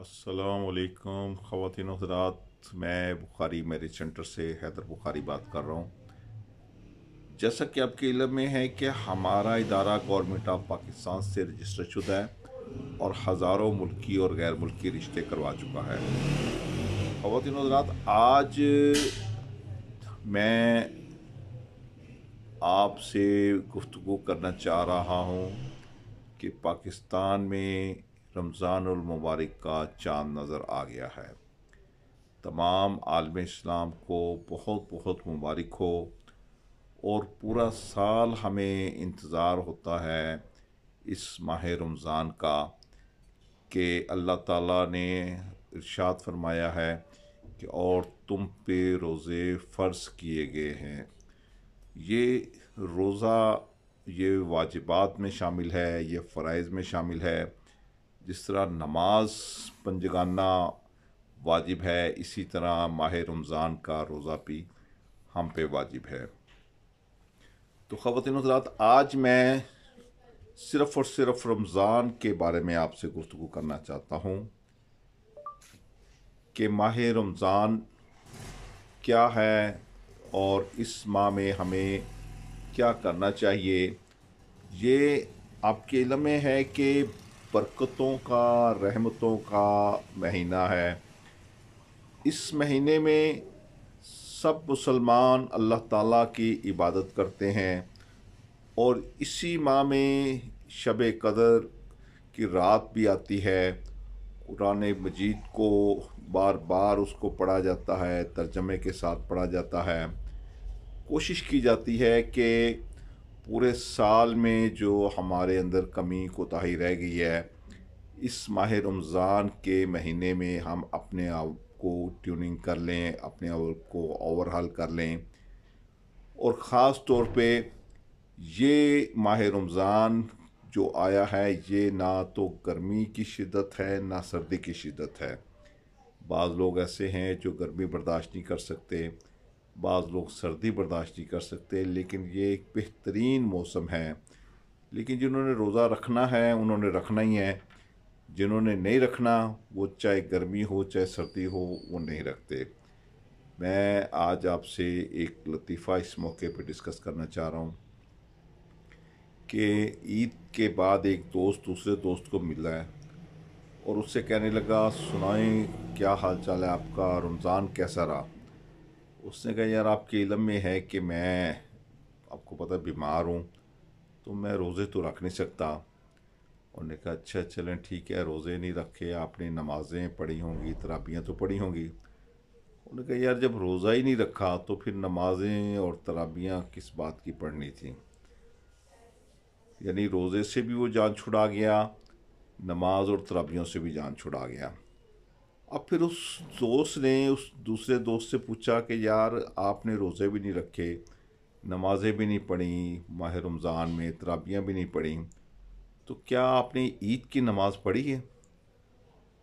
अस्सलाम वालेकुम ख़वातीन और हज़रात। मैं बुखारी मैरिज सेंटर से हैदर बुखारी बात कर रहा हूँ। जैसा कि आपके इल्म में है कि हमारा इदारा गवर्नमेंट ऑफ पाकिस्तान से रजिस्टर शुदा है और हज़ारों मुल्की और गैर मुल्की रिश्ते करवा चुका है। ख़वातीन और हज़रात, आज मैं आपसे गुफ्तगू करना चाह रहा हूँ कि पाकिस्तान में रमज़ानुल मुबारक का चाँद नज़र आ गया है। तमाम आलम इस्लाम को बहुत बहुत मुबारक हो। और पूरा साल हमें इंतज़ार होता है इस माह रमज़ान का कि अल्लाह ताला ने इरशाद फरमाया है कि और तुम पे रोज़े फ़र्ज़ किए गए हैं। ये रोज़ा ये वाजिबात में शामिल है, ये फ़राइज़ में शामिल है। जिस तरह नमाज पंजगाना वाजिब है, इसी तरह माह रमज़ान का रोज़ा भी हम पे वाजिब है। तो ख़वातीन हज़रात, आज मैं सिर्फ़ और सिर्फ रमज़ान के बारे में आपसे गुफ्तगू करना चाहता हूँ कि माह रमज़ान क्या है और इस माह में हमें क्या करना चाहिए। ये आपके इल्म में है कि बरकतों का, रहमतों का महीना है। इस महीने में सब मुसलमान अल्लाह ताला की इबादत करते हैं और इसी माह में शब कदर की रात भी आती है। कुरान मजीद को बार बार उसको पढ़ा जाता है, तर्जमे के साथ पढ़ा जाता है। कोशिश की जाती है कि पूरे साल में जो हमारे अंदर कमी कोताही रह गई है, इस माह रमज़ान के महीने में हम अपने आप को ट्यूनिंग कर लें, अपने आप को ओवरहाल कर लें। और ख़ास तौर पे ये माह रमज़ान जो आया है, ये ना तो गर्मी की शिद्दत है ना सर्दी की शिद्दत है। बाज़ लोग ऐसे हैं जो गर्मी बर्दाश्त नहीं कर सकते, बाज़ लोग सर्दी बर्दाश्त नहीं कर सकते, लेकिन ये एक बेहतरीन मौसम है। लेकिन जिन्होंने रोज़ा रखना है उन्होंने रखना ही है, जिन्होंने नहीं रखना वो चाहे गर्मी हो चाहे सर्दी हो वो नहीं रखते। मैं आज आपसे एक लतीफ़ा इस मौके पर डिस्कस करना चाह रहा हूँ कि ईद के बाद एक दोस्त दूसरे दोस्त को मिला है और उससे कहने लगा, सुनाएं क्या हाल चाल है आपका, रमज़ान कैसा रहा। उसने कहा, यार आपके इल्म में है कि मैं, आपको पता है, बीमार हूँ तो मैं रोज़े तो रख नहीं सकता। उन्होंने कहा, अच्छा चलें ठीक है, रोज़े नहीं रखे, आपने नमाज़ें पढ़ी होंगी, तराबियाँ तो पढ़ी होंगी। उन्होंने कहा, यार जब रोज़ा ही नहीं रखा तो फिर नमाज़ें और तराबियाँ किस बात की पढ़नी थी। यानी रोज़े से भी वो जान छुड़ा गया, नमाज और तराबियों से भी जान छुड़ा गया। अब फिर उस दोस्त ने उस दूसरे दोस्त से पूछा कि यार आपने रोज़े भी नहीं रखे, नमाज़ें भी नहीं पढ़ी, माह रमज़ान में तराबियाँ भी नहीं पढ़ी, तो क्या आपने ईद की नमाज़ पढ़ी है?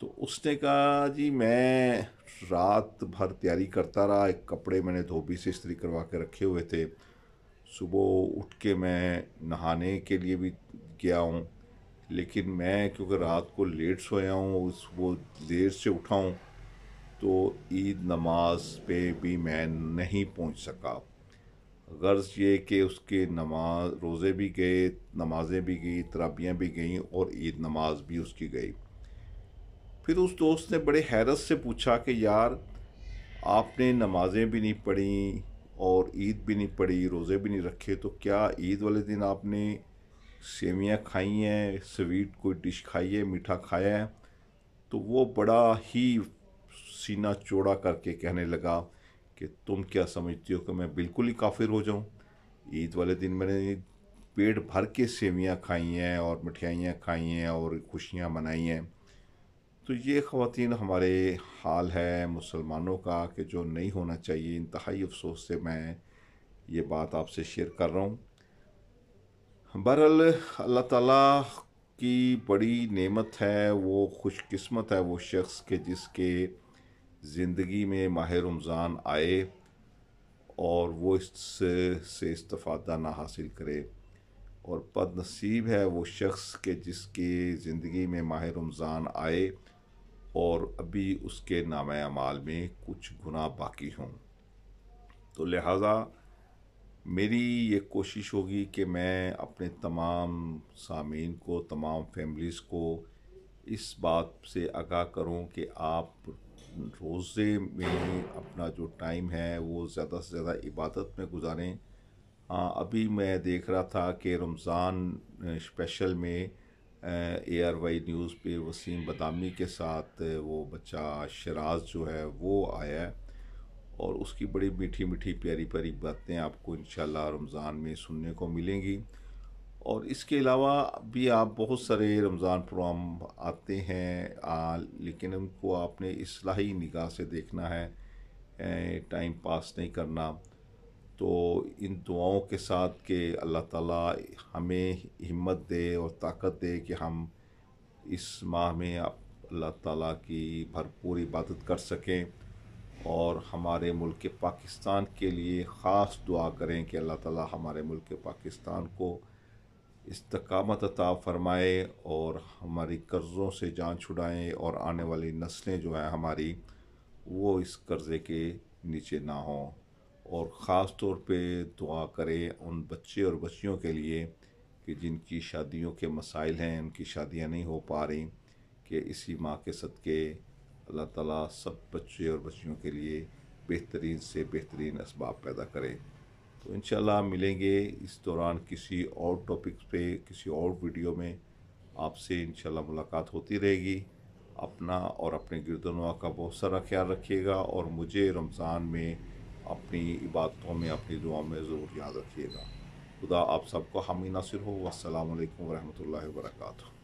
तो उसने कहा, जी मैं रात भर तैयारी करता रहा, एक कपड़े मैंने धोबी से इस्त्री करवा के रखे हुए थे, सुबह उठ के मैं नहाने के लिए भी गया हूँ, लेकिन मैं क्योंकि रात को लेट सोया हूँ, उस वो देर से उठा हूँ, तो ईद नमाज पे भी मैं नहीं पहुँच सका। गर्ज ये कि उसके नमाज रोज़े भी गए, नमाज़ें भी गई, तराबियाँ भी गईं और ईद नमाज भी उसकी गई। फिर उस दोस्त ने बड़े हैरत से पूछा कि यार आपने नमाज़ें भी नहीं पढ़ी और ईद भी नहीं पढ़ी, रोज़े भी नहीं रखे, तो क्या ईद वाले दिन आपने सेवियाँ खाई हैं, स्वीट कोई डिश खाई है, मीठा खाया है? तो वो बड़ा ही सीना चौड़ा करके कहने लगा कि तुम क्या समझती हो कि मैं बिल्कुल ही काफिर हो जाऊं? ईद वाले दिन मैंने पेट भर के सेवियाँ खाई हैं और मिठाइयाँ खाई हैं और खुशियाँ मनाई हैं। तो ये ख़वातीन हमारे हाल है मुसलमानों का कि जो नहीं होना चाहिए। इंतहाई अफसोस से मैं ये बात आपसे शेयर कर रहा हूँ। बहरहाल अल्लाह ताला की बड़ी नेमत है, वो खुशकिस्मत है वो शख्स के जिसके ज़िंदगी में माह रमज़ान आए और वो इससे इस्तिफ़ादा ना हासिल करे। और बदनसीब है वो शख्स के जिसकी ज़िंदगी में माह रमज़ान आए اور ابھی اس کے نامہ اعمال میں کچھ گناہ باقی ہوں۔ تو لہٰذا میری یہ کوشش ہوگی کہ میں اپنے تمام سامعین کو، تمام فیملیز کو اس بات سے آگاہ کروں کہ آپ روزے میں اپنا جو ٹائم ہے وہ زیادہ سے زیادہ عبادت میں گزاریں۔ ہاں، ابھی میں دیکھ رہا تھا کہ رمضان اسپیشل میں اے آر وائی نیوز پہ وسیم بدامی کے ساتھ وہ بچہ شراز جو ہے وہ آیا ہے، اور اس کی بڑی میٹھی میٹھی پیاری پیاری باتیں آپ کو انشاءاللہ رمضان میں سننے کو ملیں گی۔ اور اس کے علاوہ بھی آپ بہت سارے رمضان پروگرام آتے ہیں، لیکن ان کو آپ نے اصلاحی نگاہ سے دیکھنا ہے، ٹائم پاس نہیں کرنا۔ تو ان دعاؤں کے ساتھ کہ اللہ تعالیٰ ہمیں ہمت دے اور طاقت دے کہ ہم اس ماہ میں اللہ تعالیٰ کی بھرپور عبادت کر سکیں، اور ہمارے ملک پاکستان کے لیے خاص دعا کریں کہ اللہ تعالیٰ ہمارے ملک پاکستان کو استقامت عطا فرمائے، اور ہماری قرضوں سے جان چھڑائیں، اور آنے والی نسلیں جو ہیں ہماری وہ اس قرضے کے نیچے نہ ہوں۔ اور خاص طور پہ دعا کریں ان بچے اور بچیوں کے لیے کہ جن کی شادیوں کے مسائل ہیں، ان کی شادیاں نہیں ہو پا رہی، کہ اسی ماہ کے صدقے اللہ تعالیٰ سب بچے اور بچیوں کے لیے بہترین سے بہترین اسباب پیدا کرے۔ تو انشاءاللہ ملیں گے اس دوران کسی اور ٹاپک پہ، کسی اور ویڈیو میں آپ سے انشاءاللہ ملاقات ہوتی رہے گی۔ اپنا اور اپنے گرد و نواح کا بہت سارا خیال رکھیے گا، اور مجھے رمضان میں اپنی عبادتوں میں، اپنی دعاؤں میں ضرور یاد رکھیے گا۔ خدا آپ سب کو حامی ناصر ہو۔ والسلام علیکم ورحمۃ اللہ وبرکاتہ۔